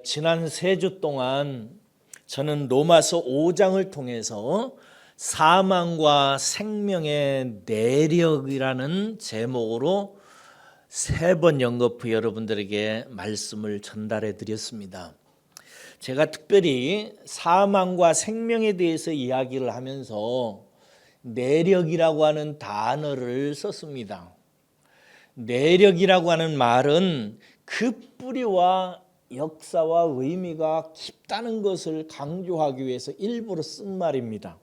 지난 3주 동안 저는 로마서 5장을 통해서 사망과 생명의 내력이라는 제목으로 3번 연거푸 여러분들에게 말씀을 전달해 드렸습니다. 제가 특별히 사망과 생명에 대해서 이야기를 하면서 내력이라고 하는 단어를 썼습니다. 내력이라고 하는 말은 그 뿌리와 역사와 의미가 깊다는 것을 강조하기 위해서 일부러 쓴 말입니다.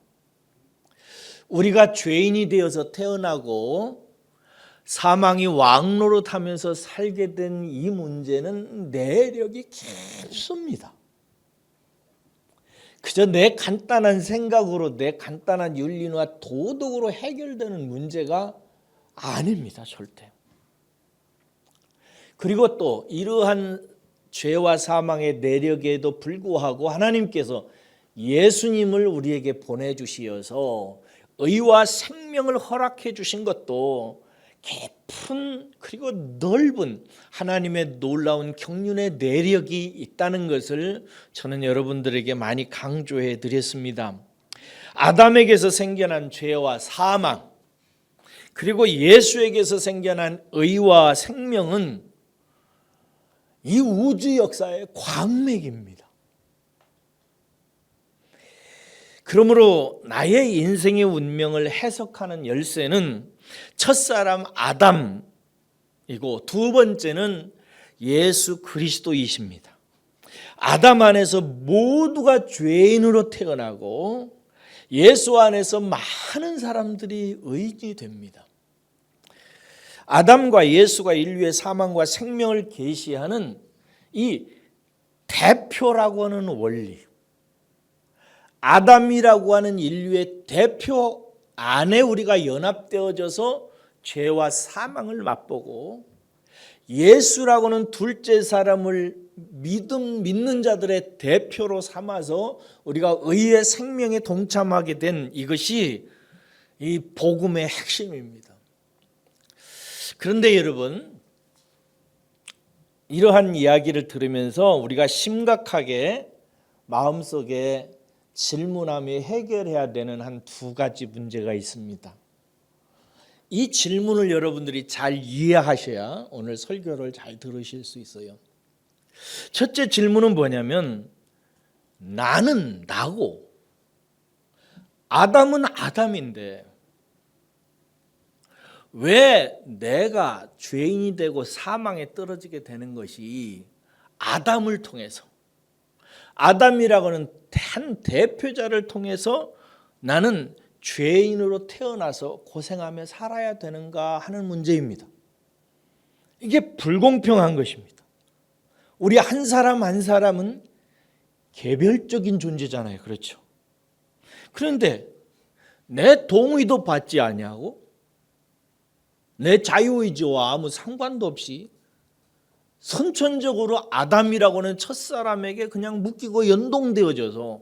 우리가 죄인이 되어서 태어나고 사망이 왕노릇하면서 살게 된 이 문제는 내력이 깊습니다. 그저 내 간단한 생각으로 내 간단한 윤리와 도덕으로 해결되는 문제가 아닙니다. 절대. 그리고 또 이러한 죄와 사망의 내력에도 불구하고 하나님께서 예수님을 우리에게 보내주시어서 의와 생명을 허락해 주신 것도 깊은 그리고 넓은 하나님의 놀라운 경륜의 내력이 있다는 것을 저는 여러분들에게 많이 강조해 드렸습니다. 아담에게서 생겨난 죄와 사망 그리고 예수에게서 생겨난 의와 생명은 이 우주 역사의 광맥입니다. 그러므로 나의 인생의 운명을 해석하는 열쇠는 첫사람 아담이고 두 번째는 예수 그리스도이십니다. 아담 안에서 모두가 죄인으로 태어나고 예수 안에서 많은 사람들이 의인이 됩니다. 아담과 예수가 인류의 사망과 생명을 계시하는 이 대표라고 하는 원리, 아담이라고 하는 인류의 대표 안에 우리가 연합되어져서 죄와 사망을 맛보고 예수라고 하는 둘째 사람을 믿는 자들의 대표로 삼아서 우리가 의의 생명에 동참하게 된 이것이 이 복음의 핵심입니다. 그런데 여러분, 이러한 이야기를 들으면서 우리가 심각하게 마음속에 질문하며 해결해야 되는 한 2가지 문제가 있습니다. 이 질문을 여러분들이 잘 이해하셔야 오늘 설교를 잘 들으실 수 있어요. 첫째 질문은 뭐냐면 나는 나고 아담은 아담인데 왜 내가 죄인이 되고 사망에 떨어지게 되는 것이 아담을 통해서 아담이라고 하는 한 대표자를 통해서 나는 죄인으로 태어나서 고생하며 살아야 되는가 하는 문제입니다. 이게 불공평한 것입니다. 우리 한 사람 한 사람은 개별적인 존재잖아요. 그렇죠? 그런데 내 동의도 받지 아니하고 내 자유의지와 아무 상관도 없이 선천적으로 아담이라고 하는 첫사람에게 그냥 묶이고 연동되어져서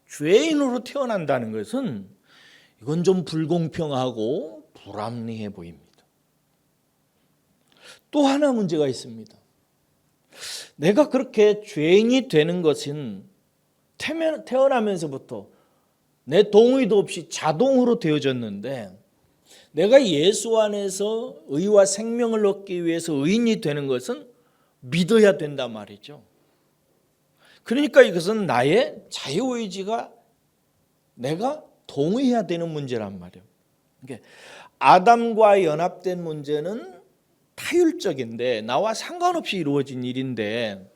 죄인으로 태어난다는 것은 이건 좀 불공평하고 불합리해 보입니다. 또 하나 문제가 있습니다. 내가 그렇게 죄인이 되는 것은 태어나면서부터 내 동의도 없이 자동으로 되어졌는데 내가 예수 안에서 의와 생명을 얻기 위해서 의인이 되는 것은 믿어야 된단 말이죠. 그러니까 이것은 나의 자유의지가 내가 동의해야 되는 문제란 말이에요. 그러니까 아담과 연합된 문제는 타율적인데 나와 상관없이 이루어진 일인데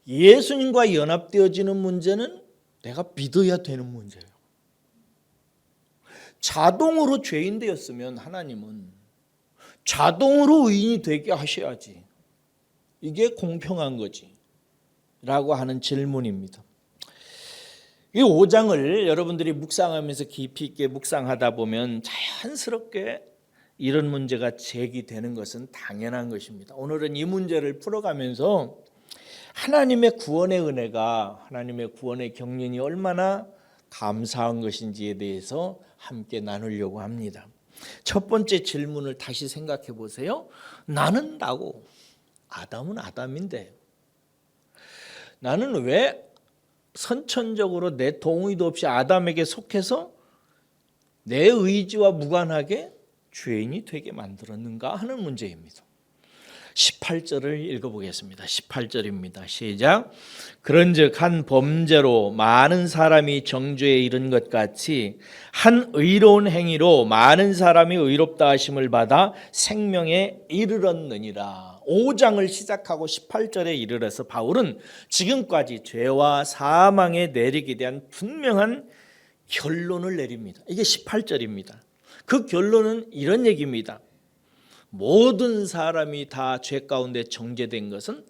예수님과 연합되어지는 문제는 내가 믿어야 되는 문제예요. 자동으로 죄인 되었으면 하나님은 자동으로 의인이 되게 하셔야지. 이게 공평한 거지 라고 하는 질문입니다. 이 5장을 여러분들이 묵상하면서 깊이 있게 묵상하다 보면 자연스럽게 이런 문제가 제기되는 것은 당연한 것입니다. 오늘은 이 문제를 풀어가면서 하나님의 구원의 은혜가 하나님의 구원의 경륜이 얼마나 감사한 것인지에 대해서 함께 나누려고 합니다. 첫 번째 질문을 다시 생각해 보세요. 나는 나고 아담은 아담인데 나는 왜 선천적으로 내 동의도 없이 아담에게 속해서 내 의지와 무관하게 죄인이 되게 만들었는가 하는 문제입니다. 18절을 읽어보겠습니다. 18절입니다. 시작. 그런즉 한 범죄로 많은 사람이 정죄에 이른 것 같이 한 의로운 행위로 많은 사람이 의롭다 하심을 받아 생명에 이르렀느니라. 5장을 시작하고 18절에 이르러서 바울은 지금까지 죄와 사망의 내리게 대한 분명한 결론을 내립니다. 이게 18절입니다. 그 결론은 이런 얘기입니다. 모든 사람이 다 죄 가운데 정죄된 것은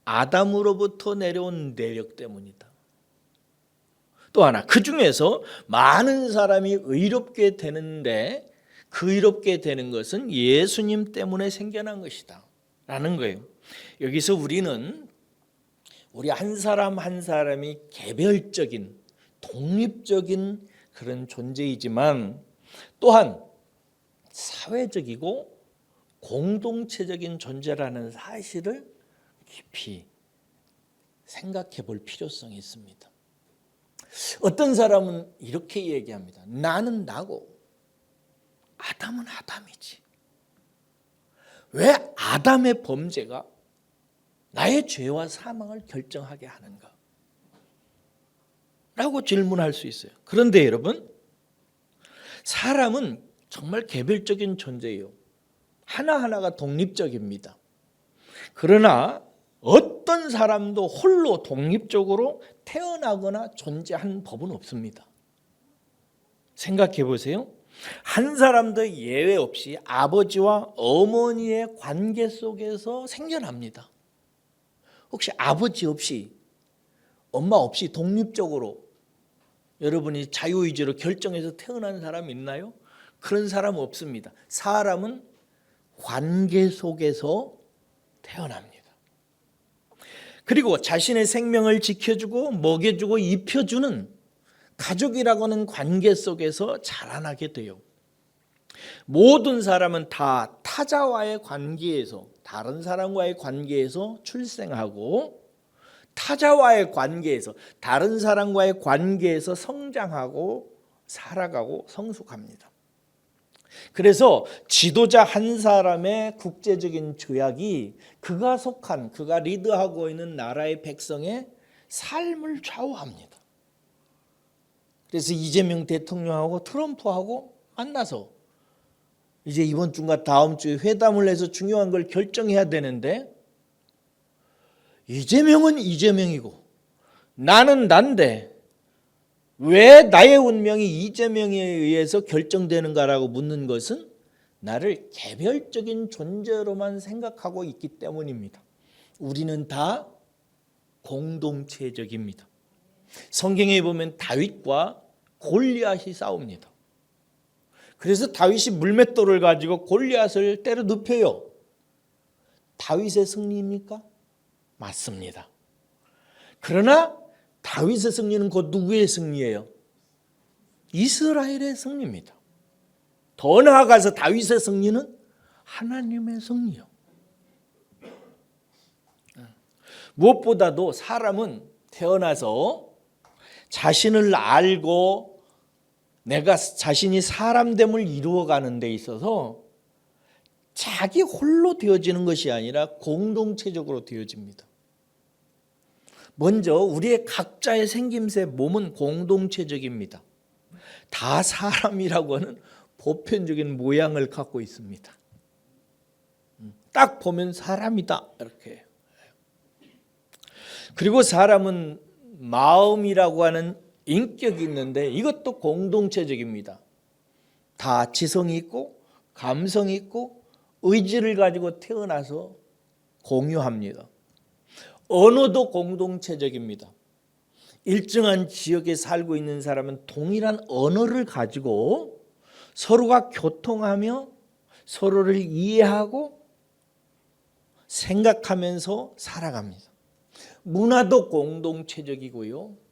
아담으로부터 내려온 내력 때문이다. 또 하나, 그 중에서 많은 사람이 의롭게 되는데 그 의롭게 되는 것은 예수님 때문에 생겨난 것이다 라는 거예요. 여기서 우리는 우리 한 사람 한 사람이 개별적인 독립적인 그런 존재이지만 또한 사회적이고 공동체적인 존재라는 사실을 깊이 생각해 볼 필요성이 있습니다. 어떤 사람은 이렇게 얘기합니다. 나는 나고 아담은 아담이지. 왜 아담의 범죄가 나의 죄와 사망을 결정하게 하는가? 라고 질문할 수 있어요. 그런데 여러분, 사람은 정말 개별적인 존재예요. 하나하나가 독립적입니다. 그러나 어떤 사람도 홀로 독립적으로 태어나거나 존재한 법은 없습니다. 생각해 보세요. 한 사람도 예외 없이 아버지와 어머니의 관계 속에서 생겨납니다. 혹시 아버지 없이 엄마 없이 독립적으로 여러분이 자유의지로 결정해서 태어난 사람 있나요? 그런 사람 없습니다. 사람은 관계 속에서 태어납니다. 그리고 자신의 생명을 지켜주고 먹여주고 입혀주는 가족이라고 하는 관계 속에서 자라나게 돼요. 모든 사람은 다 타자와의 관계에서, 다른 사람과의 관계에서 출생하고 타자와의 관계에서, 다른 사람과의 관계에서 성장하고 살아가고 성숙합니다. 그래서 지도자 한 사람의 국제적인 조약이 그가 속한, 그가 리드하고 있는 나라의 백성의 삶을 좌우합니다. 그래서 이재명 대통령하고 트럼프하고 만나서 이제 이번 주인가 다음 주에 회담을 해서 중요한 걸 결정해야 되는데 이재명은 이재명이고 나는 난데 왜 나의 운명이 이재명에 의해서 결정되는가라고 묻는 것은 나를 개별적인 존재로만 생각하고 있기 때문입니다. 우리는 다 공동체적입니다. 성경에 보면 다윗과 골리앗이 싸웁니다. 그래서 다윗이 물맷돌을 가지고 골리앗을 때려 눕혀요. 다윗의 승리입니까? 맞습니다. 그러나 다윗의 승리는 곧 누구의 승리예요? 이스라엘의 승리입니다. 더 나아가서 다윗의 승리는 하나님의 승리요. 무엇보다도 사람은 태어나서 자신을 알고 내가 자신이 사람됨을 이루어가는 데 있어서 자기 홀로 되어지는 것이 아니라 공동체적으로 되어집니다. 먼저 우리의 각자의 생김새 몸은 공동체적입니다. 다 사람이라고 하는 보편적인 모양을 갖고 있습니다. 딱 보면 사람이다 이렇게. 그리고 사람은 마음이라고 하는 인격이 있는데 이것도 공동체적입니다. 다 지성이 있고 감성이 있고 의지를 가지고 태어나서 공유합니다. 언어도 공동체적입니다. 일정한 지역에 살고 있는 사람은 동일한 언어를 가지고 서로가 교통하며 서로를 이해하고 생각하면서 살아갑니다. 문화도 공동체적이고요.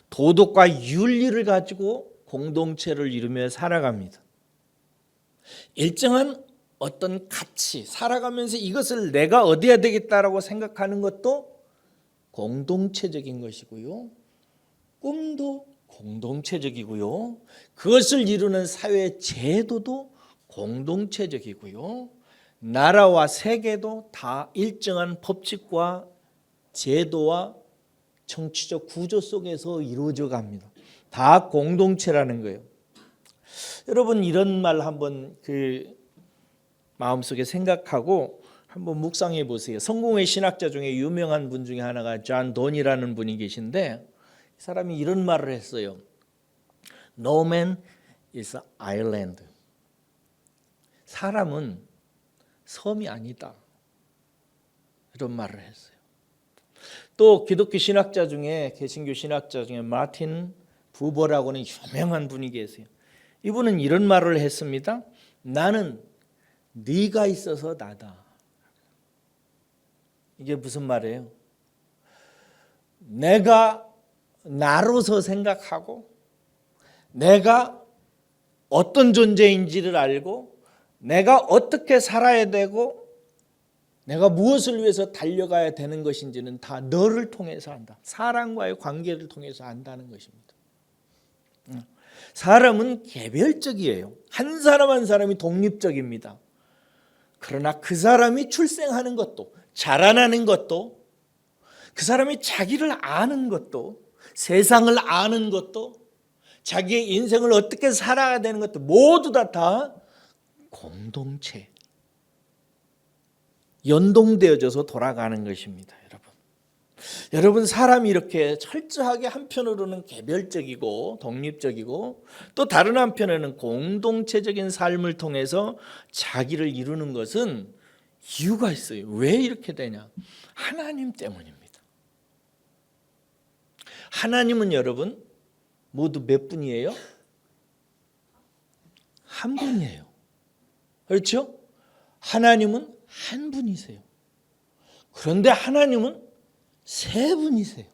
도덕과 윤리를 가지고 공동체를 이루며 살아갑니다. 일정한 어떤 가치, 살아가면서 이것을 내가 얻어야 되겠다라고 생각하는 것도 공동체적인 것이고요. 꿈도 공동체적이고요. 그것을 이루는 사회 제도도 공동체적이고요. 나라와 세계도 다 일정한 법칙과 제도와 정치적 구조 속에서 이루어져 갑니다. 다 공동체라는 거예요. 여러분 이런 말 한번 마음속에 생각하고 한번 묵상해 보세요. 성공의 신학자 중에 유명한 분 중에 하나가 존 돈이라는 분이 계신데 이 사람이 이런 말을 했어요. No man is an island. 사람은 섬이 아니다. 이런 말을 했어요. 또 기독교 신학자 중에 개신교 신학자 중에 마틴 부버라고는 유명한 분이 계세요. 이분은 이런 말을 했습니다. 나는 네가 있어서 나다. 이게 무슨 말이에요? 내가 나로서 생각하고 내가 어떤 존재인지를 알고 내가 어떻게 살아야 되고 내가 무엇을 위해서 달려가야 되는 것인지는 다 너를 통해서 안다. 사람과의 관계를 통해서 안다는 것입니다. 사람은 개별적이에요. 한 사람 한 사람이 독립적입니다. 그러나 그 사람이 출생하는 것도 자라나는 것도 그 사람이 자기를 아는 것도 세상을 아는 것도 자기의 인생을 어떻게 살아야 되는 것도 모두 다 공동체 연동되어져서 돌아가는 것입니다. 여러분 사람이 이렇게 철저하게 한편으로는 개별적이고 독립적이고 또 다른 한편에는 공동체적인 삶을 통해서 자기를 이루는 것은 이유가 있어요. 왜 이렇게 되냐? 하나님 때문입니다. 하나님은 여러분 모두 몇 분이에요? 한 분이에요. 그렇죠? 하나님은 한 분이세요. 그런데 하나님은 세 분이세요.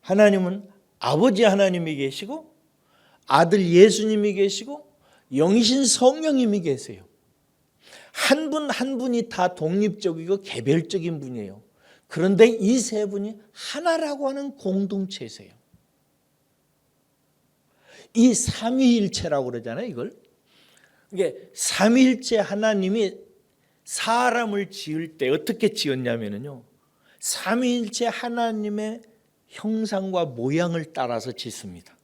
하나님은 아버지 하나님이 계시고 아들 예수님이 계시고 영이신 성령님이 계세요. 한 분 한 분이 다 독립적이고 개별적인 분이에요. 그런데 이 세 분이 하나라고 하는 공동체세요. 이 삼위일체라고 그러잖아요, 이걸. 이게 삼위일체 하나님이 사람을 지을 때 어떻게 지었냐면요. 삼위일체 하나님의 형상과 모양을 따라서 짓습니다.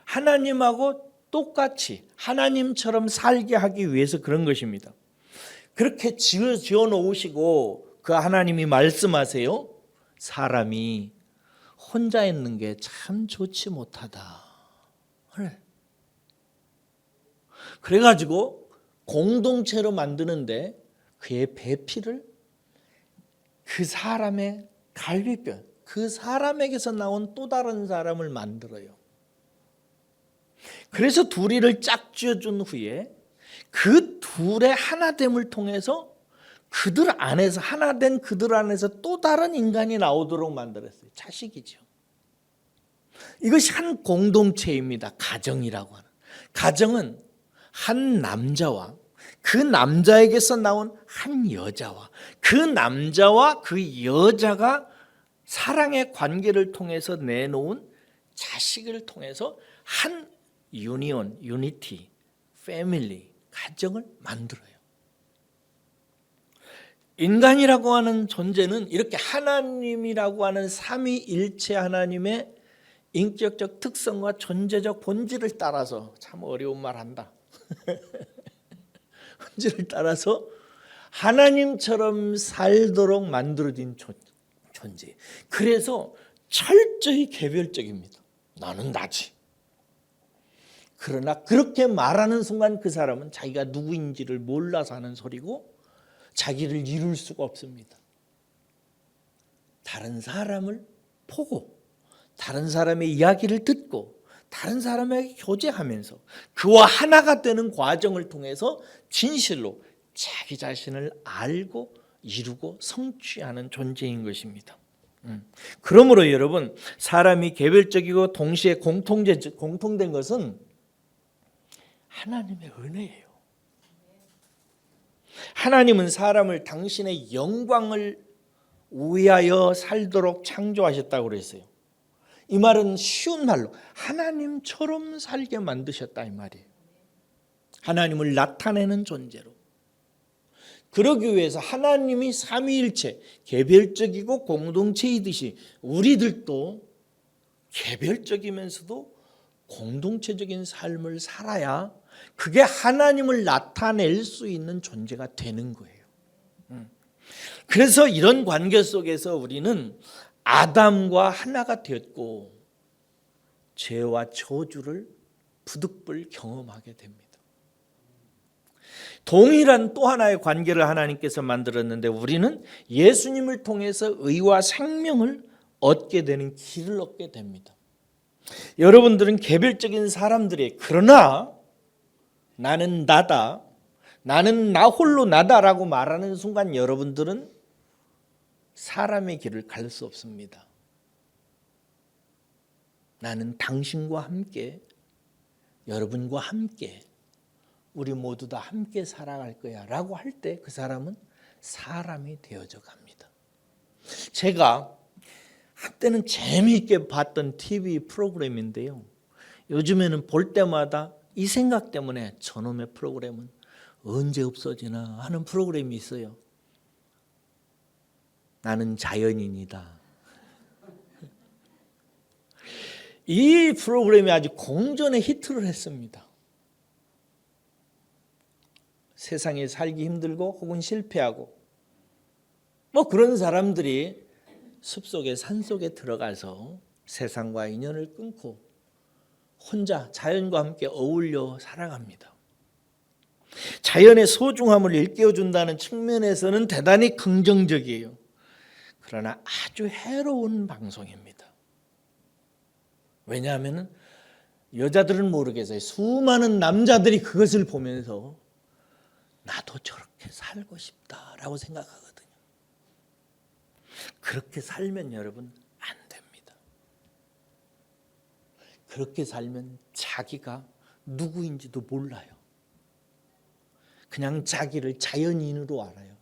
하나님하고 똑같이 하나님처럼 살게 하기 위해서 그런 것입니다. 그렇게 지어 놓으시고 그 하나님이 말씀하세요. 사람이 혼자 있는 게 참 좋지 못하다. 그래가지고 공동체로 만드는데 그의 배필을 그 사람의 갈비뼈, 그 사람에게서 나온 또 다른 사람을 만들어요. 그래서 둘이를 짝지어준 후에 그 둘의 하나됨을 통해서 그들 안에서 하나된 그들 안에서 또 다른 인간이 나오도록 만들었어요. 자식이죠. 이것이 한 공동체입니다. 가정이라고 하는. 가정은 한 남자와 그 남자에게서 나온 한 여자와 그 남자와 그 여자가 사랑의 관계를 통해서 내놓은 자식을 통해서 한 유니온, 유니티, 패밀리, 가정을 만들어요. 인간이라고 하는 존재는 이렇게 하나님이라고 하는 삼위일체 하나님의 인격적 특성과 존재적 본질을 따라서 참 어려운 말 한다. 본질을 따라서 하나님처럼 살도록 만들어진 존재. 그래서 철저히 개별적입니다. 나는 나지. 그러나 그렇게 말하는 순간 그 사람은 자기가 누구인지를 몰라서 하는 소리고 자기를 이룰 수가 없습니다. 다른 사람을 보고 다른 사람의 이야기를 듣고 다른 사람에게 교제하면서 그와 하나가 되는 과정을 통해서 진실로 자기 자신을 알고 이루고 성취하는 존재인 것입니다. 그러므로 여러분 사람이 개별적이고 동시에 공통된 것은 하나님의 은혜예요. 하나님은 사람을 당신의 영광을 위하여 살도록 창조하셨다고 그랬어요. 이 말은 쉬운 말로 하나님처럼 살게 만드셨다 이 말이에요. 하나님을 나타내는 존재로. 그러기 위해서 하나님이 삼위일체, 개별적이고 공동체이듯이 우리들도 개별적이면서도 공동체적인 삶을 살아야 그게 하나님을 나타낼 수 있는 존재가 되는 거예요. 그래서 이런 관계 속에서 우리는 아담과 하나가 되었고 죄와 저주를 부득불 경험하게 됩니다. 동일한 또 하나의 관계를 하나님께서 만들었는데 우리는 예수님을 통해서 의와 생명을 얻게 되는 길을 얻게 됩니다. 여러분들은 개별적인 사람들이 그러나 나는 나다, 나는 나 홀로 나다라고 말하는 순간 여러분들은 사람의 길을 갈 수 없습니다. 나는 당신과 함께, 여러분과 함께, 우리 모두 다 함께 살아갈 거야 라고 할 때 그 사람은 사람이 되어져 갑니다. 제가 한때는 재미있게 봤던 TV 프로그램인데요, 요즘에는 볼 때마다 이 생각 때문에 저놈의 프로그램은 언제 없어지나 하는 프로그램이 있어요. 나는 자연인이다. 이 프로그램이 아주 공전의 히트를 했습니다. 세상에 살기 힘들고 혹은 실패하고 그런 사람들이 숲속에 산속에 들어가서 세상과 인연을 끊고 혼자 자연과 함께 어울려 살아갑니다. 자연의 소중함을 일깨워준다는 측면에서는 대단히 긍정적이에요. 그러나 아주 해로운 방송입니다. 왜냐하면 여자들은 모르겠어요. 수많은 남자들이 그것을 보면서 나도 저렇게 살고 싶다라고 생각하거든요. 그렇게 살면 여러분 안 됩니다. 그렇게 살면 자기가 누구인지도 몰라요. 그냥 자기를 자연인으로 알아요.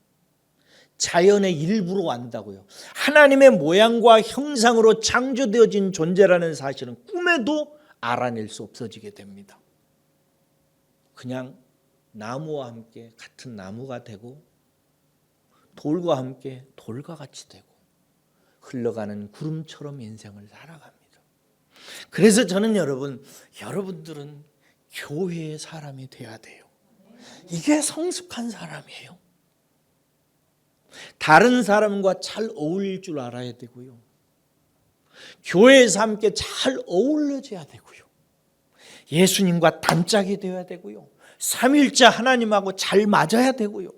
자연의 일부로 안다고요. 하나님의 모양과 형상으로 창조되어진 존재라는 사실은 꿈에도 알아낼 수 없어지게 됩니다. 그냥 나무와 함께 같은 나무가 되고 돌과 함께 돌과 같이 되고 흘러가는 구름처럼 인생을 살아갑니다. 그래서 저는 여러분들은 교회의 사람이 돼야 돼요. 이게 성숙한 사람이에요. 다른 사람과 잘 어울릴 줄 알아야 되고요. 교회에서 함께 잘 어울려져야 되고요. 예수님과 단짝이 되어야 되고요. 삼위일체 하나님하고 잘 맞아야 되고요.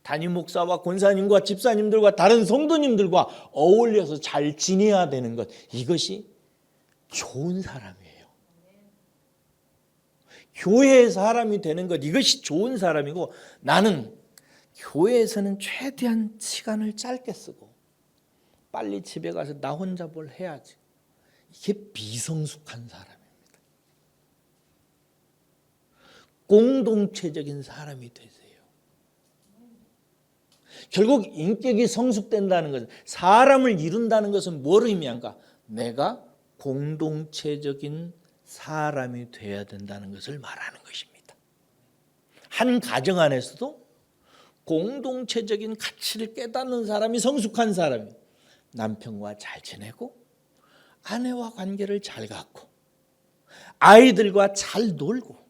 담임 목사와 권사님과 집사님들과 다른 성도님들과 어울려서 잘 지내야 되는 것, 이것이 좋은 사람이에요. 교회의 사람이 되는 것, 이것이 좋은 사람이고, 나는 교회에서는 최대한 시간을 짧게 쓰고 빨리 집에 가서 나 혼자 뭘 해야지, 이게 비성숙한 사람입니다. 공동체적인 사람이 되세요. 결국 인격이 성숙된다는 것은, 사람을 이룬다는 것은 뭘 의미한가? 내가 공동체적인 사람이 되어야 된다는 것을 말하는 것입니다. 한 가정 안에서도 공동체적인 가치를 깨닫는 사람이 성숙한 사람이에요. 남편과 잘 지내고 아내와 관계를 잘 갖고 아이들과 잘 놀고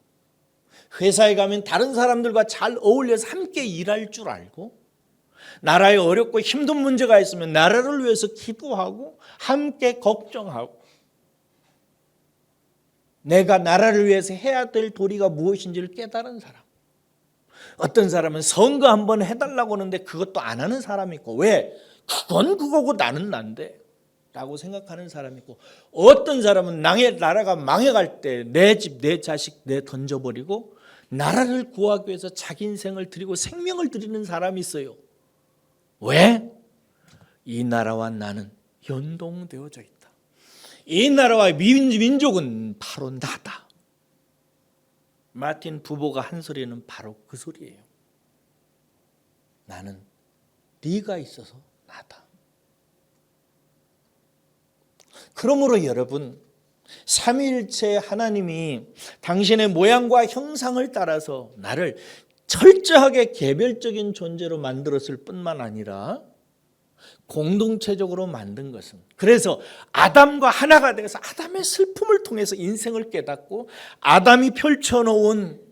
회사에 가면 다른 사람들과 잘 어울려서 함께 일할 줄 알고, 나라에 어렵고 힘든 문제가 있으면 나라를 위해서 기도하고 함께 걱정하고, 내가 나라를 위해서 해야 될 도리가 무엇인지를 깨달은 사람. 어떤 사람은 선거 한번 해달라고 하는데 그것도 안 하는 사람이 있고, 왜? 그건 그거고 나는 난데 라고 생각하는 사람이 있고, 어떤 사람은 나라가 망해갈 때 내 집, 내 자식 내 던져버리고 나라를 구하기 위해서 자기 인생을 드리고 생명을 드리는 사람이 있어요. 왜? 이 나라와 나는 연동되어져 있다. 이 나라와 민족은 바로 나다. 마틴 부보가 한 소리는 바로 그 소리예요. 나는 네가 있어서 나다. 그러므로 여러분, 삼위일체 하나님이 당신의 모양과 형상을 따라서 나를 철저하게 개별적인 존재로 만들었을 뿐만 아니라 공동체적으로 만든 것은, 그래서 아담과 하나가 되어서 아담의 슬픔을 통해서 인생을 깨닫고 아담이 펼쳐놓은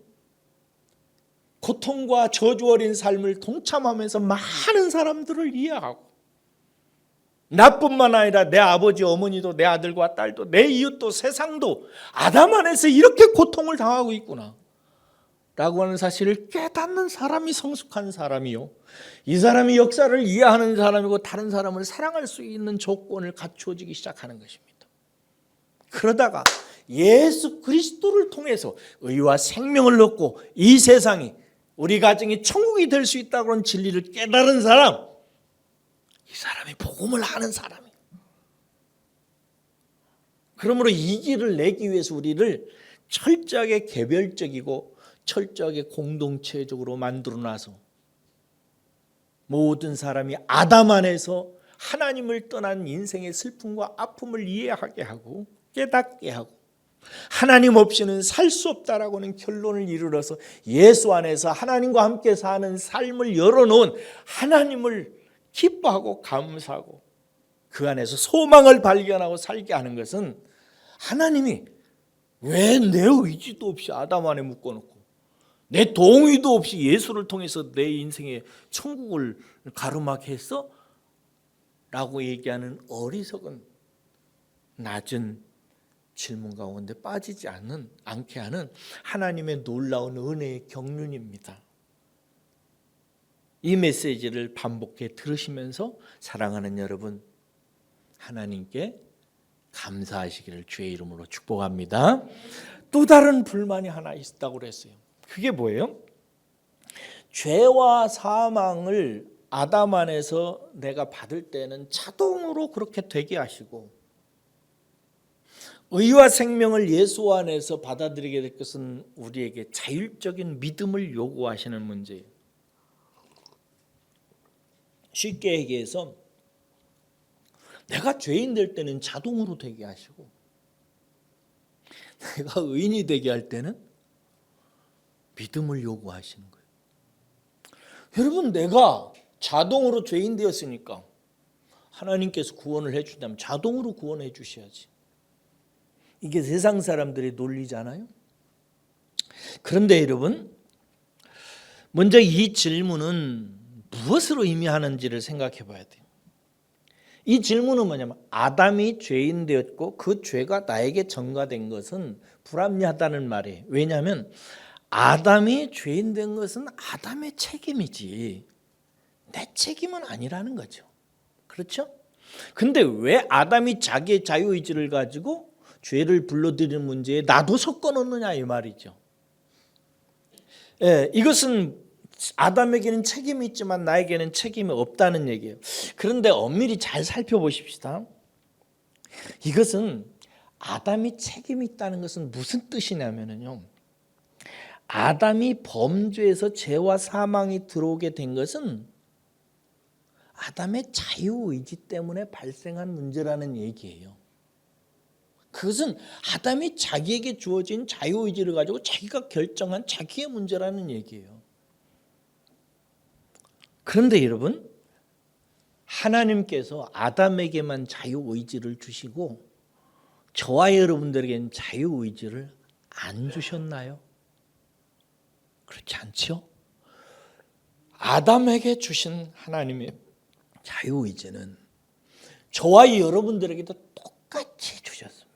고통과 저주 어린 삶을 동참하면서 많은 사람들을 이해하고, 나뿐만 아니라 내 아버지 어머니도 내 아들과 딸도 내 이웃도 세상도 아담 안에서 이렇게 고통을 당하고 있구나 라고 하는 사실을 깨닫는 사람이 성숙한 사람이요, 이 사람이 역사를 이해하는 사람이고 다른 사람을 사랑할 수 있는 조건을 갖추어지기 시작하는 것입니다. 그러다가 예수 그리스도를 통해서 의와 생명을 얻고 이 세상이, 우리 가정이 천국이 될 수 있다고 하는 진리를 깨달은 사람, 이 사람이 복음을 아는 사람이에요. 그러므로 이 길을 내기 위해서 우리를 철저하게 개별적이고 철저하게 공동체적으로 만들어놔서 모든 사람이 아담 안에서 하나님을 떠난 인생의 슬픔과 아픔을 이해하게 하고 깨닫게 하고, 하나님 없이는 살 수 없다라고 하는 결론을 이르러서 예수 안에서 하나님과 함께 사는 삶을 열어놓은, 하나님을 기뻐하고 감사하고 그 안에서 소망을 발견하고 살게 하는 것은, 하나님이 왜 내 의지도 없이 아담 안에 묶어놓고 내 동의도 없이 예수를 통해서 내 인생의 천국을 가로막게 했어? 라고 얘기하는 어리석은 낮은 질문 가운데 빠지지 않게 하는 하나님의 놀라운 은혜의 경륜입니다. 이 메시지를 반복해 들으시면서 사랑하는 여러분, 하나님께 감사하시기를 주의 이름으로 축복합니다. 또 다른 불만이 하나 있다고 그랬어요. 그게 뭐예요? 죄와 사망을 아담 안에서 내가 받을 때는 자동으로 그렇게 되게 하시고, 의와 생명을 예수 안에서 받아들이게 될 것은 우리에게 자율적인 믿음을 요구하시는 문제예요. 쉽게 얘기해서 내가 죄인 될 때는 자동으로 되게 하시고, 내가 의인이 되게 할 때는 믿음을 요구하시는 거예요. 여러분, 내가 자동으로 죄인 되었으니까 하나님께서 구원을 해준다면 자동으로 구원해 주셔야지. 이게 세상 사람들의 논리잖아요. 그런데 여러분, 먼저 이 질문은 무엇을 의미하는지를 생각해 봐야 돼요. 이 질문은 뭐냐면, 아담이 죄인 되었고 그 죄가 나에게 전가된 것은 불합리하다는 말이에요. 왜냐하면 아담이 죄인 된 것은 아담의 책임이지 내 책임은 아니라는 거죠. 그렇죠? 근데 왜 아담이 자기의 자유의지를 가지고 죄를 불러들이는 문제에 나도 섞어 놓느냐 이 말이죠. 이것은 아담에게는 책임이 있지만 나에게는 책임이 없다는 얘기예요. 그런데 엄밀히 잘 살펴보십시다. 이것은 아담이 책임이 있다는 것은 무슨 뜻이냐면요, 아담이 범죄에서 죄와 사망이 들어오게 된 것은 아담의 자유의지 때문에 발생한 문제라는 얘기예요. 그것은 아담이 자기에게 주어진 자유의지를 가지고 자기가 결정한 자기의 문제라는 얘기예요. 그런데 여러분, 하나님께서 아담에게만 자유의지를 주시고 저와 여러분들에게는 자유의지를 안 주셨나요? 그렇지 않죠? 아담에게 주신 하나님의 자유의지는 저와 여러분들에게도 똑같이 주셨습니다.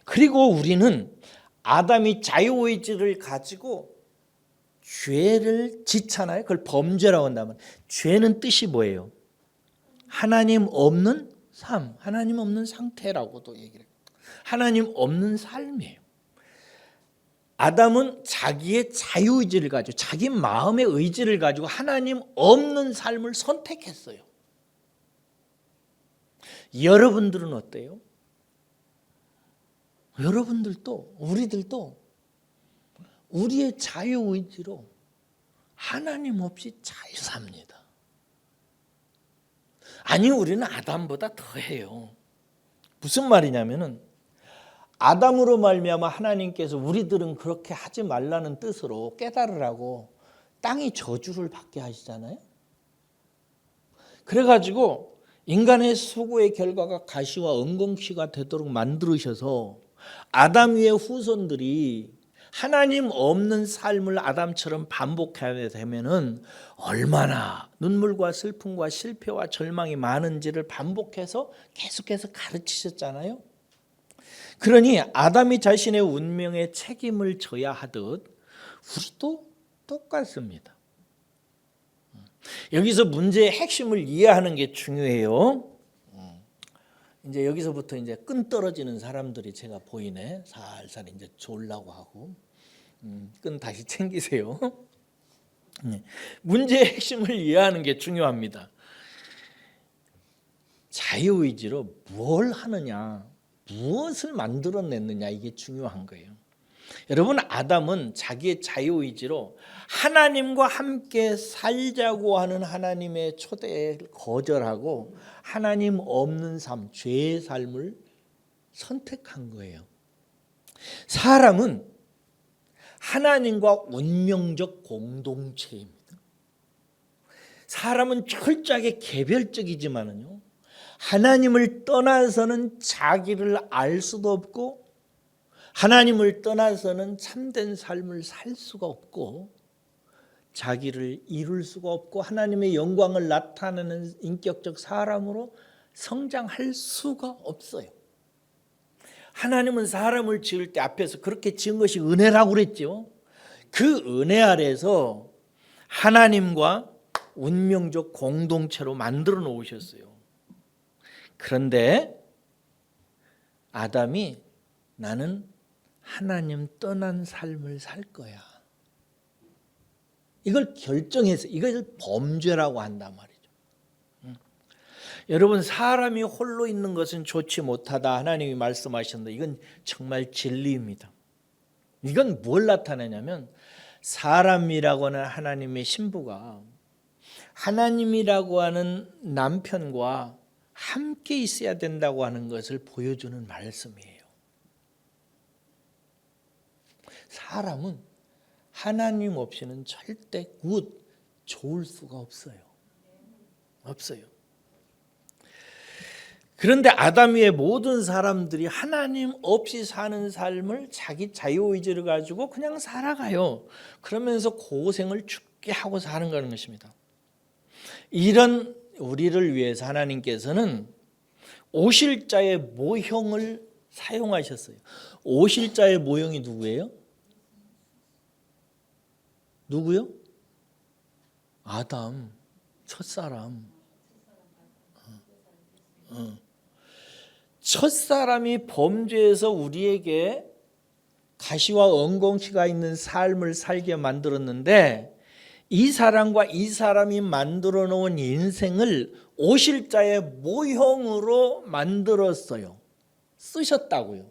그리고 우리는 아담이 자유의지를 가지고 죄를 짓잖아요. 그걸 범죄라고 한다면, 죄는 뜻이 뭐예요? 하나님 없는 삶, 하나님 없는 상태라고도 얘기를 해요. 하나님 없는 삶이에요. 아담은 자기의 자유의지를 가지고 자기 마음의 의지를 가지고 하나님 없는 삶을 선택했어요. 여러분들은 어때요? 여러분들도, 우리들도 우리의 자유의지로 하나님 없이 잘 삽니다. 아니, 우리는 아담보다 더해요. 무슨 말이냐면은 아담으로 말미암아 하나님께서 우리들은 그렇게 하지 말라는 뜻으로 깨달으라고 땅이 저주를 받게 하시잖아요. 그래가지고 인간의 수고의 결과가 가시와 은공시가 되도록 만들으셔서 아담 위의 후손들이 하나님 없는 삶을 아담처럼 반복하게 되면은 얼마나 눈물과 슬픔과 실패와 절망이 많은지를 반복해서 계속해서 가르치셨잖아요. 그러니 아담이 자신의 운명에 책임을 져야 하듯 우리도 똑같습니다. 여기서 문제의 핵심을 이해하는 게 중요해요. 이제 여기서부터 이제 끈 떨어지는 사람들이 제가 보이네. 살살 이제 졸라고 하고 끈 다시 챙기세요. 문제의 핵심을 이해하는 게 중요합니다. 자유의지로 뭘 하느냐, 무엇을 만들어냈느냐, 이게 중요한 거예요. 여러분, 아담은 자기의 자유의지로 하나님과 함께 살자고 하는 하나님의 초대에 거절하고 하나님 없는 삶, 죄의 삶을 선택한 거예요. 사람은 하나님과 운명적 공동체입니다. 사람은 철저하게 개별적이지만은요, 하나님을 떠나서는 자기를 알 수도 없고 하나님을 떠나서는 참된 삶을 살 수가 없고 자기를 이룰 수가 없고 하나님의 영광을 나타내는 인격적 사람으로 성장할 수가 없어요. 하나님은 사람을 지을 때 앞에서 그렇게 지은 것이 은혜라고 그랬죠. 그 은혜 아래서 하나님과 운명적 공동체로 만들어 놓으셨어요. 그런데 아담이 나는 하나님 떠난 삶을 살 거야, 이걸 결정해서 이걸 범죄라고 한단 말이죠. 여러분, 사람이 홀로 있는 것은 좋지 못하다 하나님이 말씀하셨는데 이건 정말 진리입니다. 이건 뭘 나타내냐면 사람이라고 하는 하나님의 신부가 하나님이라고 하는 남편과 함께 있어야 된다고 하는 것을 보여주는 말씀이에요. 사람은 하나님 없이는 절대 좋을 수가 없어요. 그런데 아담 위의 모든 사람들이 하나님 없이 사는 삶을 자기 자유의지를 가지고 그냥 살아가요. 그러면서 고생을 죽게 하고 사는 거는 것입니다. 이런 우리를 위해서 하나님께서는 오실자의 모형을 사용하셨어요. 오실자의 모형이 누구예요? 누구요? 아담, 첫사람. 첫사람이 범죄해서 우리에게 가시와 은공시가 있는 삶을 살게 만들었는데 이 사람과 이 사람이 만들어 놓은 인생을 오실자의 모형으로 만들었어요. 쓰셨다고요.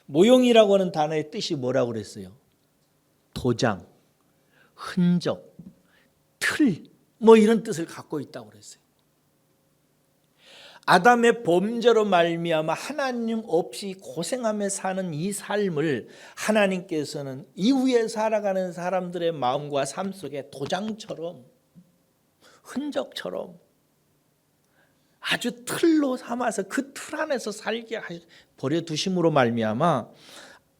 모형이라고 하는 단어의 뜻이 뭐라고 그랬어요? 도장, 흔적, 틀, 이런 뜻을 갖고 있다고 그랬어요. 아담의 범죄로 말미암아 하나님 없이 고생하며 사는 이 삶을 하나님께서는 이후에 살아가는 사람들의 마음과 삶 속에 도장처럼, 흔적처럼 아주 틀로 삼아서 그 틀 안에서 살게 버려두심으로 말미암아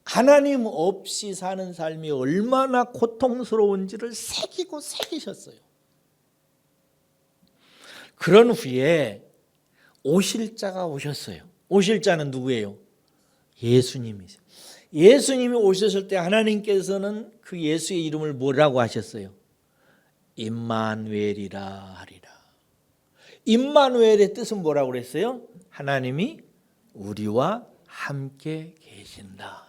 하나님 없이 사는 삶이 얼마나 고통스러운지를 새기셨어요. 그런 후에 오실자가 오셨어요. 오실자는 누구예요? 예수님이세요. 예수님이 오셨을 때 하나님께서는 그 예수의 이름을 뭐라고 하셨어요? 임마누엘이라 하리라. 임마누엘의 뜻은 뭐라고 그랬어요? 하나님이 우리와 함께 계신다.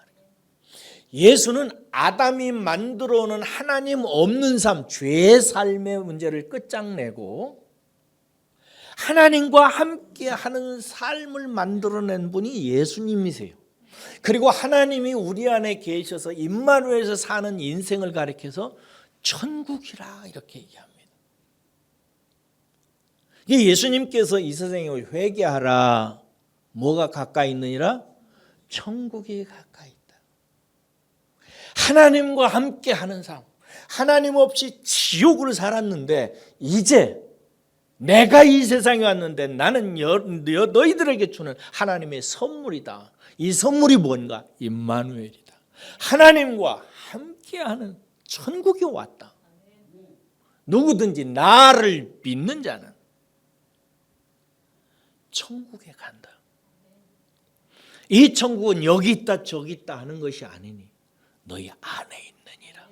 예수는 아담이 만들어 놓은 하나님 없는 삶, 죄의 삶의 문제를 끝장내고 하나님과 함께하는 삶을 만들어낸 분이 예수님이세요. 그리고 하나님이 우리 안에 계셔서 임마누엘에서 사는 인생을 가리켜서 천국이라 이렇게 얘기합니다. 예수님께서 이 세상에 회개하라. 뭐가 가까이 있느니라? 천국이 가까이 있다. 하나님과 함께 하는 삶. 하나님 없이 지옥으로 살았는데 이제 내가 이 세상에 왔는데 나는 너희들에게 주는 하나님의 선물이다. 이 선물이 뭔가? 임마누엘이다. 하나님과 함께하는 천국이 왔다. 누구든지 나를 믿는 자는 천국에 간다. 이 천국은 여기 있다 저기 있다 하는 것이 아니니 너희 안에 있느니라.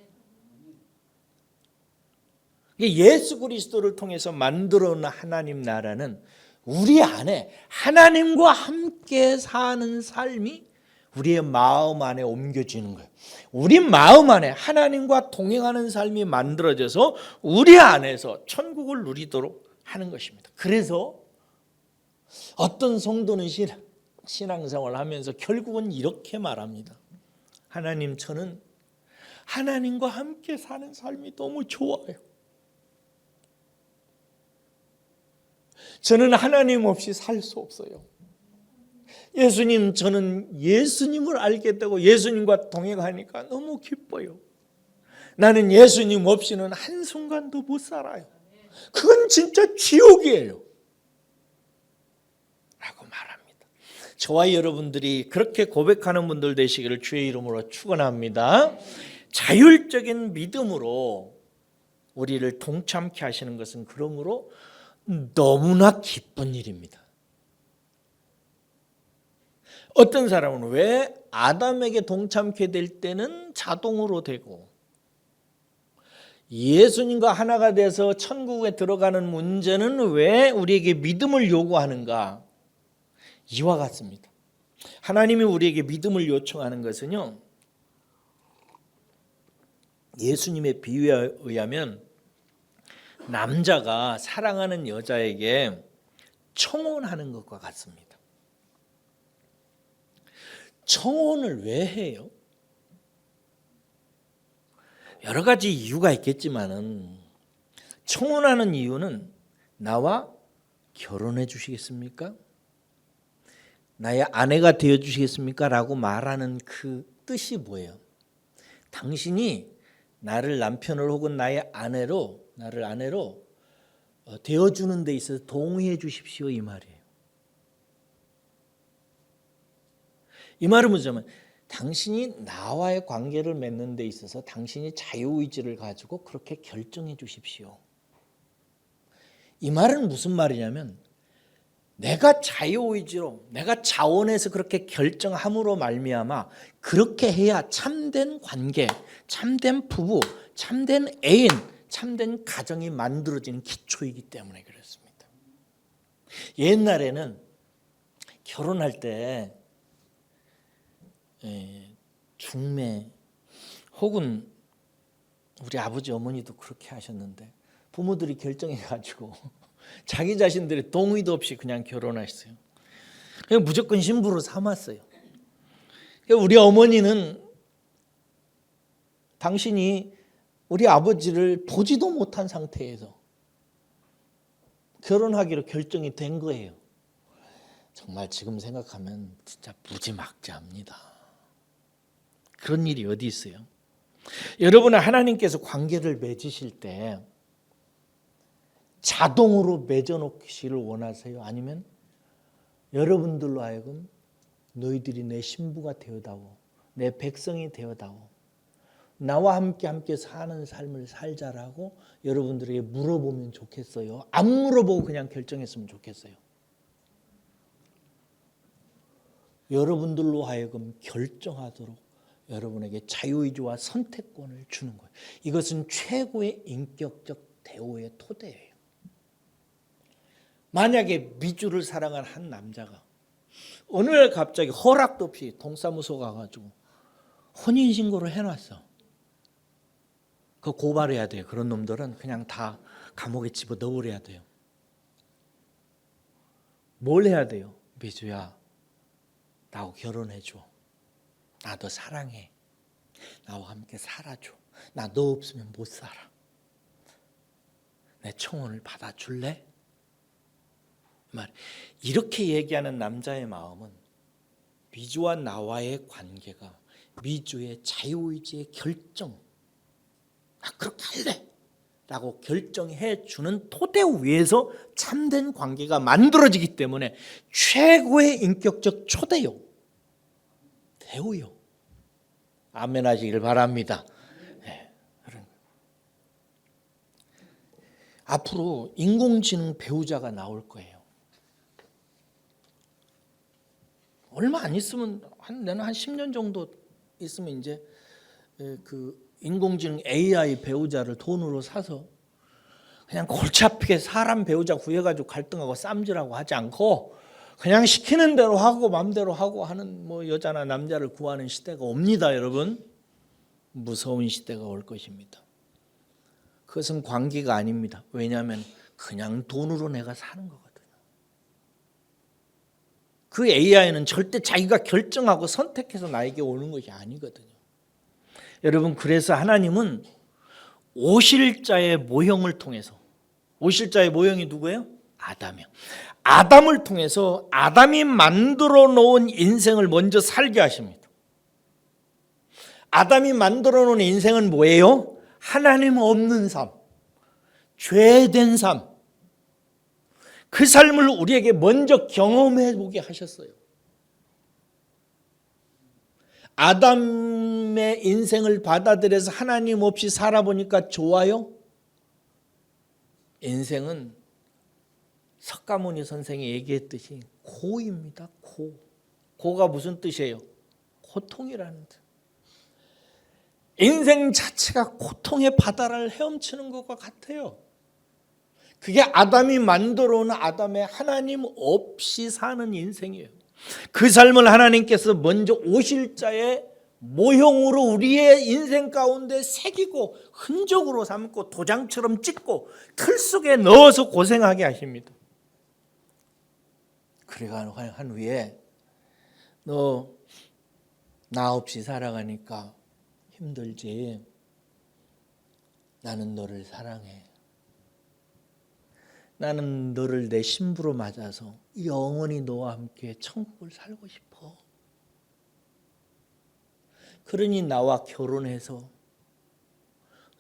예수 그리스도를 통해서 만들어 놓은 하나님 나라는 우리 안에 하나님과 함께 사는 삶이 우리의 마음 안에 옮겨지는 거예요. 우리 마음 안에 하나님과 동행하는 삶이 만들어져서 우리 안에서 천국을 누리도록 하는 것입니다. 그래서 어떤 성도는 신앙생활을 하면서 결국은 이렇게 말합니다. 하나님, 저는 하나님과 함께 사는 삶이 너무 좋아요. 저는 하나님 없이 살 수 없어요. 예수님, 저는 예수님을 알게 되고 예수님과 동행하니까 너무 기뻐요. 나는 예수님 없이는 한순간도 못 살아요. 그건 진짜 지옥이에요. 라고 말합니다. 저와 여러분들이 그렇게 고백하는 분들 되시기를 주의 이름으로 축원합니다. 자율적인 믿음으로 우리를 동참케 하시는 것은 그러므로 너무나 기쁜 일입니다. 어떤 사람은 왜 아담에게 동참케 될 때는 자동으로 되고 예수님과 하나가 돼서 천국에 들어가는 문제는 왜 우리에게 믿음을 요구하는가? 이와 같습니다. 하나님이 우리에게 믿음을 요청하는 것은요, 예수님의 비유에 의하면 남자가 사랑하는 여자에게 청혼하는 것과 같습니다. 청혼을 왜 해요? 여러 가지 이유가 있겠지만은 청혼하는 이유는 나와 결혼해 주시겠습니까? 나의 아내가 되어 주시겠습니까? 라고 말하는 그 뜻이 뭐예요? 당신이 나를 남편으로 혹은 나를 아내로 되어주는 데 있어서 동의해 주십시오, 이 말이에요. 이 말은 뭐냐면 당신이 나와의 관계를 맺는 데 있어서 당신이 자유의지를 가지고 그렇게 결정해 주십시오. 이 말은 무슨 말이냐면 내가 자유의지로 내가 자원해서 그렇게 결정함으로 말미암아 그렇게 해야 참된 관계, 참된 부부, 참된 애인, 참된 가정이 만들어지는 기초이기 때문에 그렇습니다. 옛날에는 결혼할 때 중매 혹은 우리 아버지 어머니도 그렇게 하셨는데 부모들이 결정해가지고 자기 자신들의 동의도 없이 그냥 결혼했어요. 그냥 무조건 신부로 삼았어요. 우리 어머니는 당신이 우리 아버지를 보지도 못한 상태에서 결혼하기로 결정이 된 거예요. 정말 지금 생각하면 진짜 무지막지합니다. 그런 일이 어디 있어요? 여러분은 하나님께서 관계를 맺으실 때 자동으로 맺어놓기를 원하세요? 아니면 여러분들로 하여금 너희들이 내 신부가 되어다오, 내 백성이 되어다오, 나와 함께 사는 삶을 살자라고 여러분들에게 물어보면 좋겠어요? 안 물어보고 그냥 결정했으면 좋겠어요? 여러분들로 하여금 결정하도록 여러분에게 자유의지와 선택권을 주는 거예요. 이것은 최고의 인격적 대우의 토대예요. 만약에 미주를 사랑한 한 남자가 어느 날 갑자기 허락도 없이 동사무소 가가지고 혼인신고를 해놨어. 그거 고발해야 돼요. 그런 놈들은 그냥 다 감옥에 집어넣으려야 돼요. 뭘 해야 돼요? 미주야, 나하고 결혼해줘. 나 너 사랑해. 나와 함께 살아줘. 나 너 없으면 못 살아. 내 청혼을 받아줄래? 이렇게 얘기하는 남자의 마음은 미주와 나와의 관계가 미주의 자유의지의 결정, 나 그렇게 할래 라고 결정해 주는 토대 위에서 참된 관계가 만들어지기 때문에 최고의 인격적 초대요, 대우요. 아멘 하시길 바랍니다. 네. 앞으로 인공지능 배우자가 나올 거예요. 얼마 안 있으면 내는 한 10년 정도 있으면 이제 그 인공지능 AI 배우자를 돈으로 사서 그냥 골치 아프게 사람 배우자 구해가지고 갈등하고 쌈질하고 하지 않고 그냥 시키는 대로 하고 마음대로 하고 하는 뭐 여자나 남자를 구하는 시대가 옵니다, 여러분. 무서운 시대가 올 것입니다. 그것은 관계가 아닙니다. 왜냐하면 그냥 돈으로 내가 사는 거거든요. 그 AI는 절대 자기가 결정하고 선택해서 나에게 오는 것이 아니거든요. 여러분, 그래서 하나님은 오실자의 모형을 통해서, 오실자의 모형이 누구예요? 아담이요. 아담을 통해서 아담이 만들어 놓은 인생을 먼저 살게 하십니다. 아담이 만들어 놓은 인생은 뭐예요? 하나님 없는 삶, 죄된 삶. 그 삶을 우리에게 먼저 경험해 보게 하셨어요. 아담의 인생을 받아들여서 하나님 없이 살아보니까 좋아요? 인생은 석가모니 선생이 얘기했듯이 고입니다. 고가 무슨 뜻이에요? 고통이라는 뜻. 인생 자체가 고통의 바다를 헤엄치는 것과 같아요. 그게 아담이 만들어 온 아담의 하나님 없이 사는 인생이에요. 그 삶을 하나님께서 먼저 오실자의 모형으로 우리의 인생 가운데 새기고 흔적으로 삼고 도장처럼 찍고 틀 속에 넣어서 고생하게 하십니다. 그래가 한 후에 너 나 없이 살아가니까 힘들지? 나는 너를 사랑해. 나는 너를 내 신부로 맞아서 영원히 너와 함께 천국을 살고 싶어. 그러니 나와 결혼해서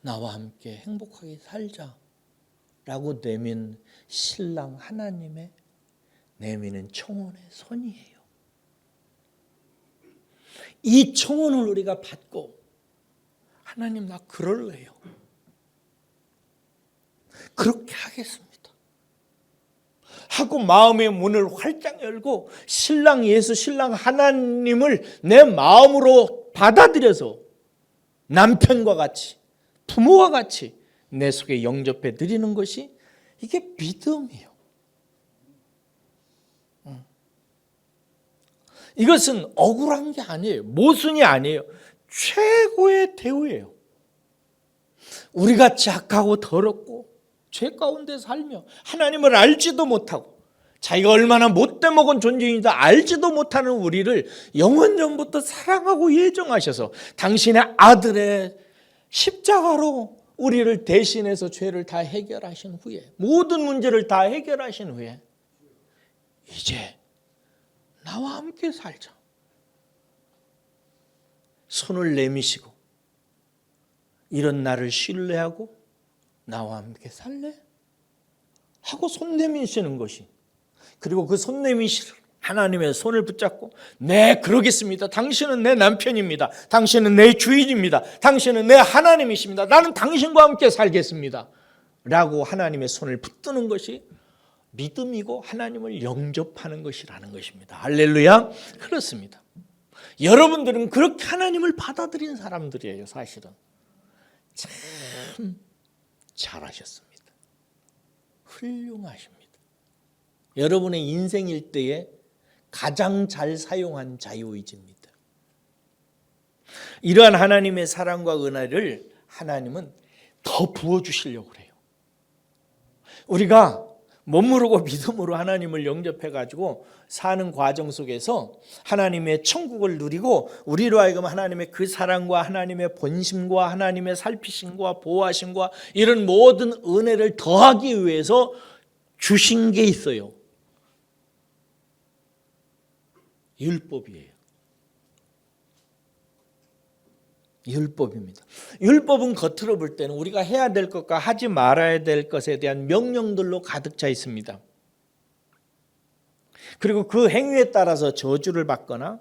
나와 함께 행복하게 살자 라고 내민 신랑 하나님의 내미는 청혼의 손이에요. 이 청혼을 우리가 받고 하나님 나 그럴래요. 그렇게 하겠습니다. 하고 마음의 문을 활짝 열고 신랑 예수, 신랑 하나님을 내 마음으로 받아들여서 남편과 같이 부모와 같이 내 속에 영접해 드리는 것이 이게 믿음이에요. 이것은 억울한 게 아니에요. 모순이 아니에요. 최고의 대우예요. 우리같이 악하고 더럽고 죄 가운데 살며 하나님을 알지도 못하고 자기가 얼마나 못돼 먹은 존재인지 알지도 못하는 우리를 영원전부터 사랑하고 예정하셔서 당신의 아들의 십자가로 우리를 대신해서 죄를 다 해결하신 후에, 모든 문제를 다 해결하신 후에 이제 나와 함께 살자. 손을 내미시고 이런 나를 신뢰하고 나와 함께 살래? 하고 손 내미시는 것이, 그리고 그 손 내미시는 하나님의 손을 붙잡고 네 그러겠습니다. 당신은 내 남편입니다. 당신은 내 주인입니다. 당신은 내 하나님이십니다. 나는 당신과 함께 살겠습니다. 라고 하나님의 손을 붙드는 것이 믿음이고 하나님을 영접하는 것이라는 것입니다. 할렐루야. 그렇습니다. 여러분들은 그렇게 하나님을 받아들인 사람들이에요. 사실은 참 잘하셨습니다. 훌륭하십니다. 여러분의 인생 일대에 가장 잘 사용한 자유의지입니다. 이러한 하나님의 사랑과 은혜를 하나님은 더 부어주시려고 그래요. 우리가 못 모르고 믿음으로 하나님을 영접해가지고 사는 과정 속에서 하나님의 천국을 누리고 우리로 하여금 하나님의 그 사랑과 하나님의 본심과 하나님의 살피심과 보호하심과 이런 모든 은혜를 더하기 위해서 주신 게 있어요. 율법이에요. 율법입니다. 율법은 겉으로 볼 때는 우리가 해야 될 것과 하지 말아야 될 것에 대한 명령들로 가득 차 있습니다. 그리고 그 행위에 따라서 저주를 받거나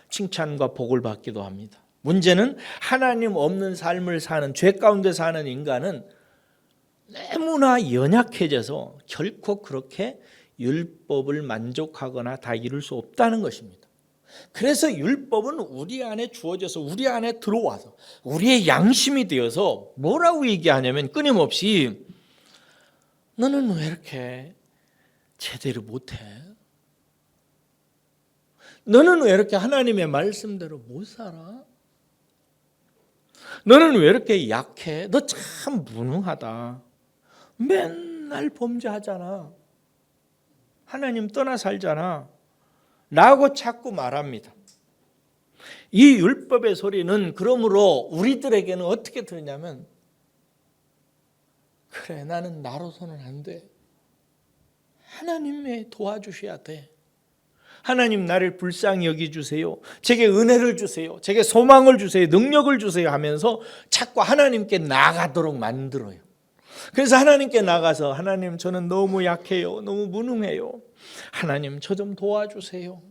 칭찬과 복을 받기도 합니다. 문제는 하나님 없는 삶을 사는 죄 가운데 사는 인간은 너무나 연약해져서 결코 그렇게 율법을 만족하거나 다 이룰 수 없다는 것입니다. 그래서 율법은 우리 안에 주어져서 우리 안에 들어와서 우리의 양심이 되어서 뭐라고 얘기하냐면 끊임없이 너는 왜 이렇게 제대로 못해? 너는 왜 이렇게 하나님의 말씀대로 못 살아? 너는 왜 이렇게 약해? 너 참 무능하다. 맨날 범죄하잖아. 하나님 떠나 살잖아. 라고 자꾸 말합니다. 이 율법의 소리는 그러므로 우리들에게는 어떻게 들으냐면 그래 나는 나로서는 안 돼. 하나님이 도와주셔야 돼. 하나님 나를 불쌍히 여기주세요. 제게 은혜를 주세요. 제게 소망을 주세요. 능력을 주세요 하면서 자꾸 하나님께 나아가도록 만들어요. 그래서 하나님께 나가서 하나님 저는 너무 약해요. 너무 무능해요. 하나님 저 좀 도와주세요.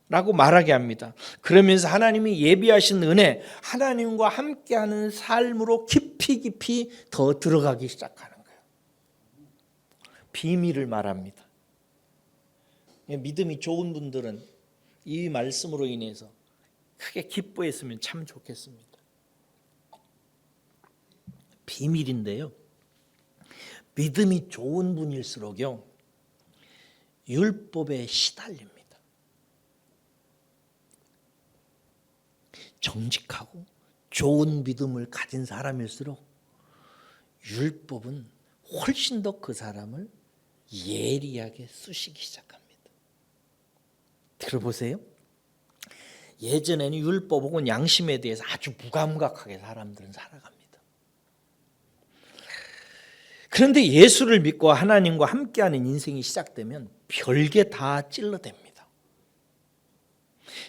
라고 말하게 합니다. 그러면서 하나님이 예비하신 은혜, 하나님과 함께하는 삶으로 깊이 더 들어가기 시작하는 거예요. 비밀을 말합니다. 믿음이 좋은 분들은 이 말씀으로 인해서 크게 기뻐했으면 참 좋겠습니다. 비밀인데요. 믿음이 좋은 분일수록요. 율법에 시달립니다. 정직하고 좋은 믿음을 가진 사람일수록 율법은 훨씬 더 그 사람을 예리하게 쑤시기 시작합니다. 들어보세요. 예전에는 율법 혹은 양심에 대해서 아주 무감각하게 사람들은 살아갑니다. 그런데 예수를 믿고 하나님과 함께하는 인생이 시작되면 별게 다 찔러댑니다.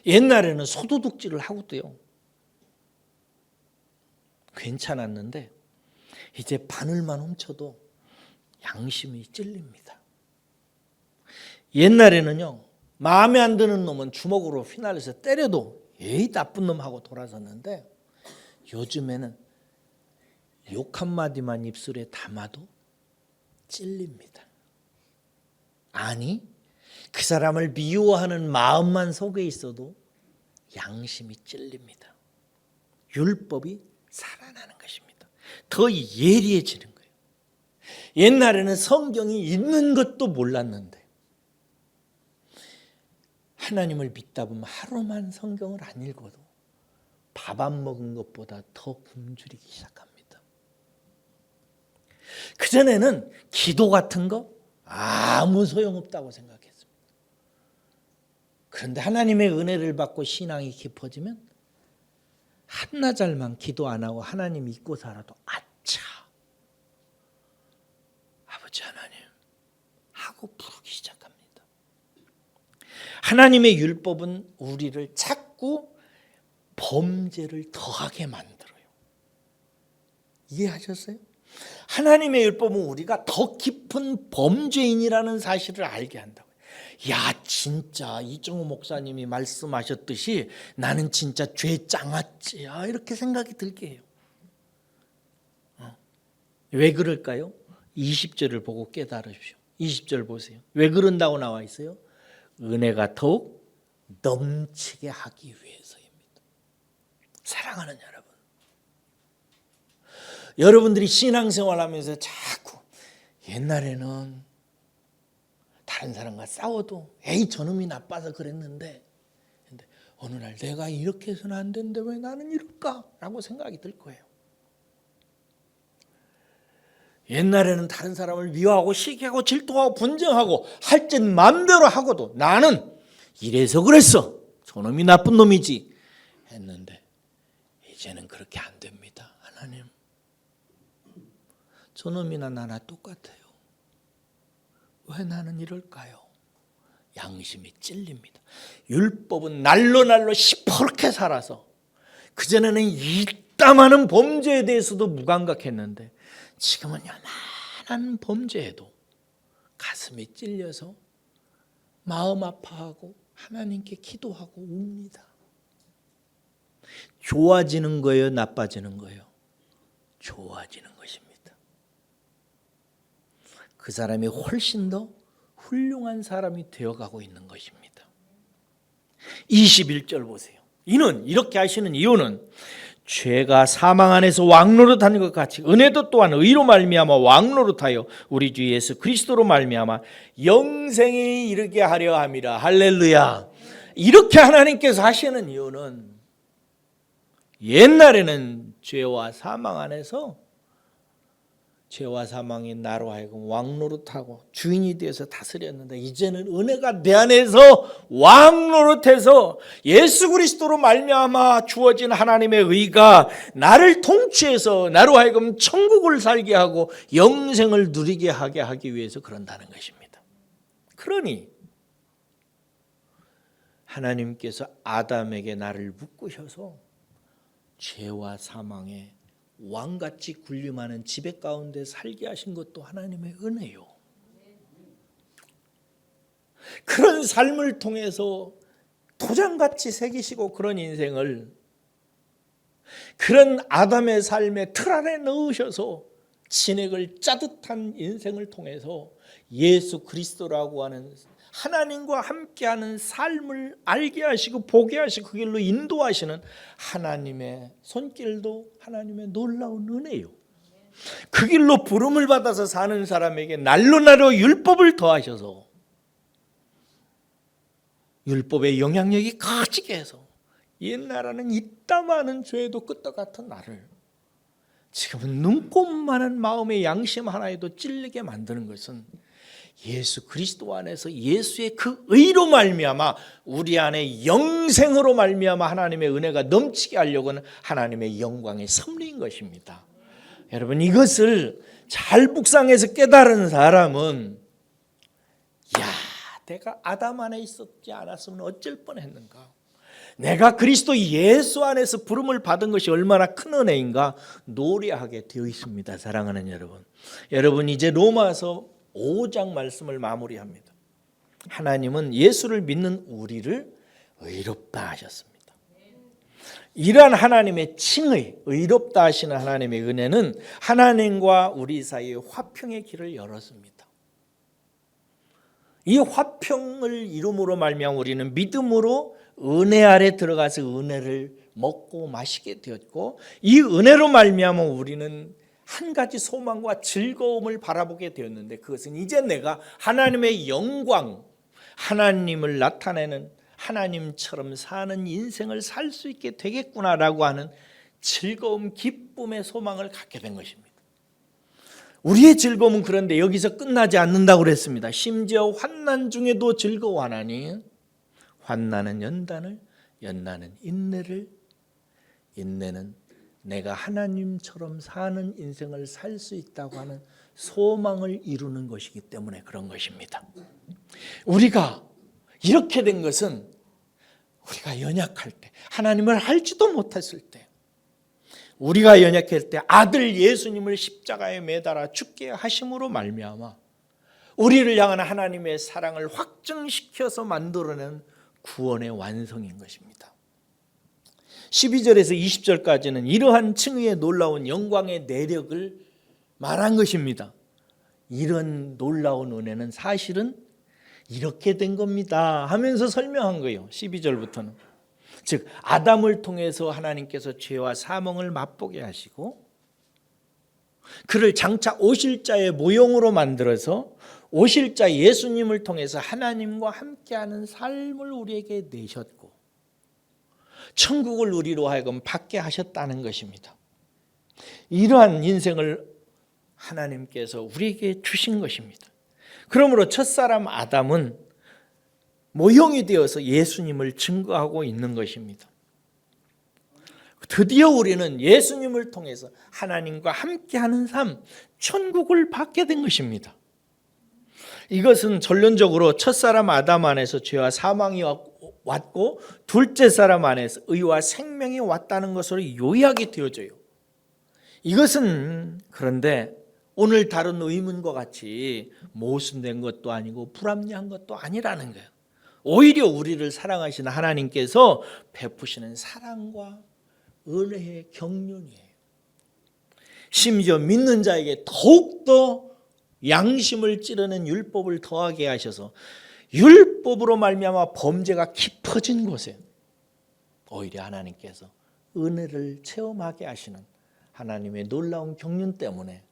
옛날에는 소도둑질을 하고도요. 괜찮았는데 이제 바늘만 훔쳐도 양심이 찔립니다. 옛날에는요. 마음에 안 드는 놈은 주먹으로 휘날려서 때려도 에이 나쁜 놈 하고 돌아섰는데 요즘에는 욕 한마디만 입술에 담아도 찔립니다. 아니 그 사람을 미워하는 마음만 속에 있어도 양심이 찔립니다. 율법이 살아나는 것입니다. 더 예리해지는 거예요. 옛날에는 성경이 있는 것도 몰랐는데 하나님을 믿다 보면 하루만 성경을 안 읽어도 밥 안 먹은 것보다 더 굶주리기 시작합니다. 그전에는 기도 같은 거 아무 소용없다고 생각했습니다. 그런데 하나님의 은혜를 받고 신앙이 깊어지면 한나절만 기도 안 하고 하나님 잊고 살아도 아차 아버지 하나님 하고 부르기 시작합니다. 하나님의 율법은 우리를 자꾸 범죄를 더하게 만들어요. 이해하셨어요? 하나님의 율법은 우리가 더 깊은 범죄인이라는 사실을 알게 한다고요. 야 진짜 이정우 목사님이 말씀하셨듯이 나는 진짜 죄 짱아찌야 이렇게 생각이 들게 해요. 왜 그럴까요? 20절을 보고 깨달으십시오. 20절 보세요. 왜 그런다고 나와 있어요? 은혜가 더욱 넘치게 하기 위해서입니다. 사랑하는 여러분, 여러분들이 신앙생활하면서 자꾸 옛날에는 다른 사람과 싸워도 에이 저놈이 나빠서 그랬는데 근데 어느 날 내가 이렇게 해서는 안 되는데 왜 나는 이럴까? 라고 생각이 들 거예요. 옛날에는 다른 사람을 미워하고 시기하고 질투하고 분쟁하고 할 짓 마음대로 하고도 나는 이래서 그랬어, 저놈이 나쁜 놈이지 했는데 이제는 그렇게 안 됩니다. 하나님, 저놈이나 나나 똑같아요. 왜 나는 이럴까요? 양심이 찔립니다. 율법은 날로 시퍼렇게 살아서 그전에는 이따만한 범죄에 대해서도 무감각했는데 지금은 요만한 범죄에도 가슴이 찔려서 마음 아파하고 하나님께 기도하고 웁니다. 좋아지는 거예요, 나빠지는 거예요? 좋아지는 것입니다. 그 사람이 훨씬 더 훌륭한 사람이 되어가고 있는 것입니다. 21절 보세요. 이는, 이렇게 하시는 이유는 죄가 사망 안에서 왕노릇하는 것 같이 은혜도 또한 의로 말미암아 왕노릇하여 우리 주 예수 그리스도로 말미암아 영생에 이르게 하려 함이라. 할렐루야. 이렇게 하나님께서 하시는 이유는 옛날에는 죄와 사망 안에서 죄와 사망이 나로 하여금 왕노릇하고 주인이 되어서 다스렸는데 이제는 은혜가 내 안에서 왕노릇해서 예수 그리스도로 말미암아 주어진 하나님의 의가 나를 통치해서 나로 하여금 천국을 살게 하고 영생을 누리게 하기 위해서 그런다는 것입니다. 그러니 하나님께서 아담에게 나를 묶으셔서 죄와 사망에 왕같이 군림하는 지배 가운데 살게 하신 것도 하나님의 은혜요. 그런 삶을 통해서 도장같이 새기시고 그런 인생을, 그런 아담의 삶의 틀 안에 넣으셔서 진액을 짜듯한 인생을 통해서 예수 그리스도라고 하는 하나님과 함께하는 삶을 알게 하시고 보게 하시고 그 길로 인도하시는 하나님의 손길도 하나님의 놀라운 은혜요. 그 길로 부름을 받아서 사는 사람에게 날로 율법을 더하셔서 율법의 영향력이 커지게 해서 옛날에는 이따마는 죄도 끄떡 같은 나를 지금은 눈꼽만한 마음의 양심 하나에도 찔리게 만드는 것은 예수 그리스도 안에서 예수의 그 의로 말미암아 우리 안에 영생으로 말미암아 하나님의 은혜가 넘치게 하려고 하는 하나님의 영광의 섭리인 것입니다. 여러분, 이것을 잘 묵상해서 깨달은 사람은 내가 아담 안에 있었지 않았으면 어쩔 뻔했는가, 내가 그리스도 예수 안에서 부름을 받은 것이 얼마나 큰 은혜인가 노래하게 되어 있습니다. 사랑하는 여러분, 여러분 이제 로마서 5장 말씀을 마무리합니다. 하나님은 예수를 믿는 우리를 의롭다 하셨습니다. 이러한 하나님의 칭의, 의롭다 하시는 하나님의 은혜는 하나님과 우리 사이의 화평의 길을 열었습니다. 이 화평을 이룸으로 말미암아 우리는 믿음으로 은혜 아래 들어가서 은혜를 먹고 마시게 되었고, 이 은혜로 말미암아 우리는 한 가지 소망과 즐거움을 바라보게 되었는데, 그것은 이제 내가 하나님의 영광, 하나님을 나타내는 하나님처럼 사는 인생을 살 수 있게 되겠구나라고 하는 즐거움, 기쁨의 소망을 갖게 된 것입니다. 우리의 즐거움은 그런데 여기서 끝나지 않는다고 그랬습니다. 심지어 환난 중에도 즐거워하나니 환난은 연단을, 연단은 인내를, 인내는 내가 하나님처럼 사는 인생을 살 수 있다고 하는 소망을 이루는 것이기 때문에 그런 것입니다. 우리가 이렇게 된 것은 우리가 연약할 때, 하나님을 알지도 못했을 때, 우리가 연약할 때 아들 예수님을 십자가에 매달아 죽게 하심으로 말미암아 우리를 향한 하나님의 사랑을 확증시켜서 만들어낸 구원의 완성인 것입니다. 12절에서 20절까지는 이러한 칭의의 놀라운 영광의 내력을 말한 것입니다. 이런 놀라운 은혜는 사실은 이렇게 된 겁니다 하면서 설명한 거예요. 12절부터는 즉 아담을 통해서 하나님께서 죄와 사망을 맛보게 하시고 그를 장차 오실 자의 모형으로 만들어서 오실 자 예수님을 통해서 하나님과 함께하는 삶을 우리에게 내셨고 천국을 우리로 하여금 받게 하셨다는 것입니다. 이러한 인생을 하나님께서 우리에게 주신 것입니다. 그러므로 첫사람 아담은 모형이 되어서 예수님을 증거하고 있는 것입니다. 드디어 우리는 예수님을 통해서 하나님과 함께하는 삶, 천국을 받게 된 것입니다. 이것은 결론적으로 첫사람 아담 안에서 죄와 사망이 왔고 둘째 사람 안에서 의와 생명이 왔다는 것으로 요약이 되어져요. 이것은 그런데 오늘 다룬 의문과 같이 모순된 것도 아니고 불합리한 것도 아니라는 거예요. 오히려 우리를 사랑하시는 하나님께서 베푸시는 사랑과 은혜의 경륜이에요. 심지어 믿는 자에게 더욱더 양심을 찌르는 율법을 더하게 하셔서 율법으로 말미암아 범죄가 깊어진 곳에 오히려 하나님께서 은혜를 체험하게 하시는 하나님의 놀라운 경륜 때문에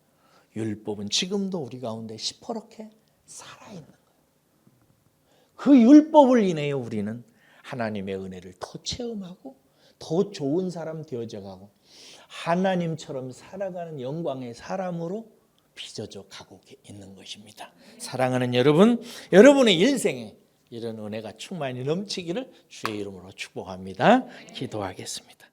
율법은 지금도 우리 가운데 시퍼렇게 살아있는 거예요. 그 율법을 인하여 우리는 하나님의 은혜를 더 체험하고 더 좋은 사람 되어져가고 하나님처럼 살아가는 영광의 사람으로 빚어져 가고 있는 것입니다. 사랑하는 여러분, 여러분의 인생에 이런 은혜가 충만히 넘치기를 주의 이름으로 축복합니다. 기도하겠습니다.